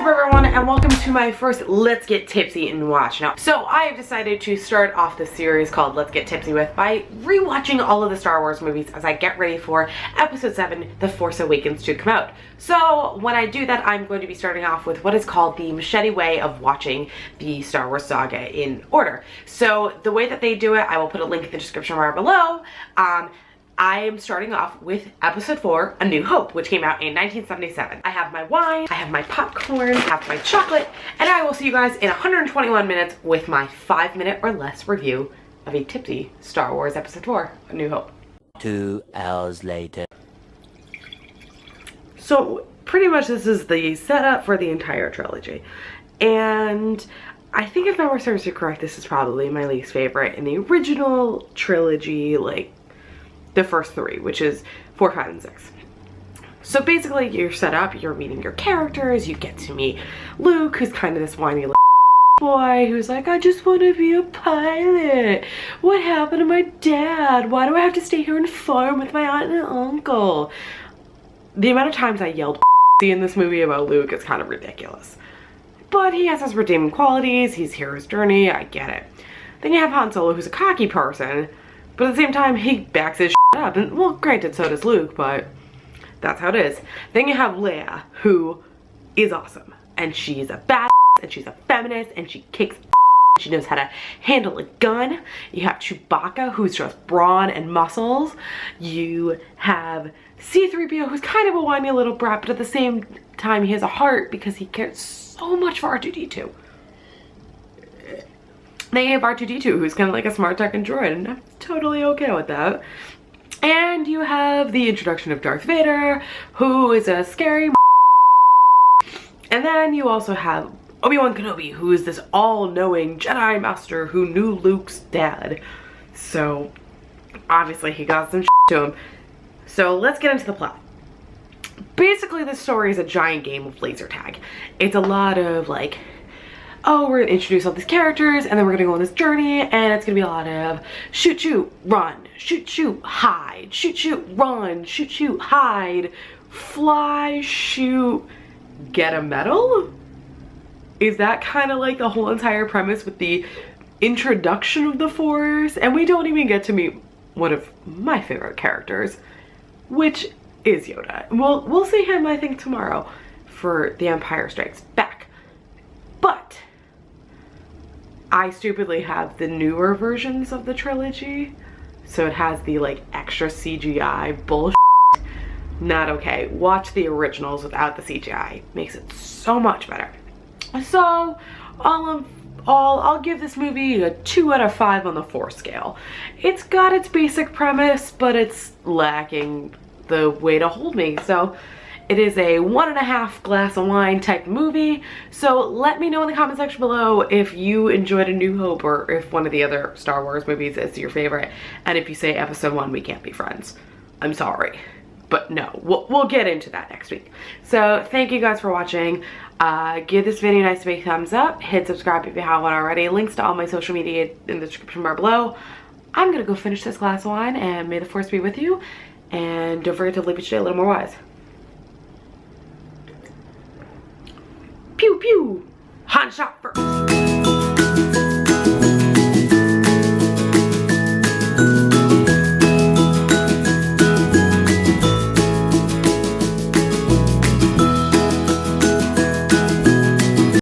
up everyone and welcome to my first Let's Get Tipsy and Watch. Now, so I have decided to start off this series called Let's Get Tipsy with by rewatching all of the Star Wars movies as I get ready for episode 7, The Force Awakens, to come out. So when I do that, I'm going to be starting off with what is called the Machete way of watching the Star Wars saga in order. So the way that they do it, I will put a link in the description bar below. I am starting off with episode 4, A New Hope, which came out in 1977. I have my wine, I have my popcorn, I have my chocolate, and I will see you guys in 121 minutes with my 5-minute or less review of a tipsy Star Wars episode 4, A New Hope. 2 hours later. So pretty much this is the setup for the entire trilogy. And I think if memory serves me correct, this is probably my least favorite in the original trilogy, like the first 3, which is 4, 5, and 6. So basically you're set up, you're meeting your characters, you get to meet Luke, who's kind of this whiny little boy who's like, I just want to be a pilot. What happened to my dad? Why do I have to stay here and farm with my aunt and uncle? The amount of times I yelled in this movie about Luke is kind of ridiculous. But he has his redeeming qualities, he's hero's journey, I get it. Then you have Han Solo, who's a cocky person, but at the same time, he backs his shit up. And, well, granted, so does Luke, but that's how it is. Then you have Leia, who is awesome. And she's a badass, and she's a feminist, and she kicks ass. She knows how to handle a gun. You have Chewbacca, who's just brawn and muscles. You have C-3PO, who's kind of a whiny little brat, but at the same time, he has a heart because he cares so much for R2-D2. They have R2-D2, who's kind of like a smart tech android, and I'm totally okay with that. And you have the introduction of Darth Vader, who is a scary and then you also have Obi-Wan Kenobi, who is this all-knowing Jedi Master who knew Luke's dad. So, obviously he got some to him. So let's get into the plot. Basically, this story is a giant game of laser tag. It's a lot of like, oh, we're gonna introduce all these characters and then we're gonna go on this journey and it's gonna be a lot of shoot, shoot, run, shoot, shoot, hide, shoot, shoot, run, shoot, shoot, hide, fly, shoot, get a medal? Is that kind of like the whole entire premise with the introduction of the Force? And we don't even get to meet one of my favorite characters, which is Yoda. We'll see him, I think, tomorrow for The Empire Strikes Back. But I stupidly have the newer versions of the trilogy, so it has the like extra CGI bullshit. Not okay. Watch the originals without the CGI. Makes it so much better. So I'll give this movie a 2 out of 5 on the Force scale. It's got its basic premise, but it's lacking the way to hold me. So it is a 1.5 glass of wine type movie. So let me know in the comment section below if you enjoyed A New Hope or if one of the other Star Wars movies is your favorite. And if you say episode 1, we can't be friends. I'm sorry. But no, we'll get into that next week. So thank you guys for watching. Give this video a nice big thumbs up. Hit subscribe if you haven't already. Links to all my social media in the description bar below. I'm gonna go finish this glass of wine and may the Force be with you. And don't forget to live each day a little more wise.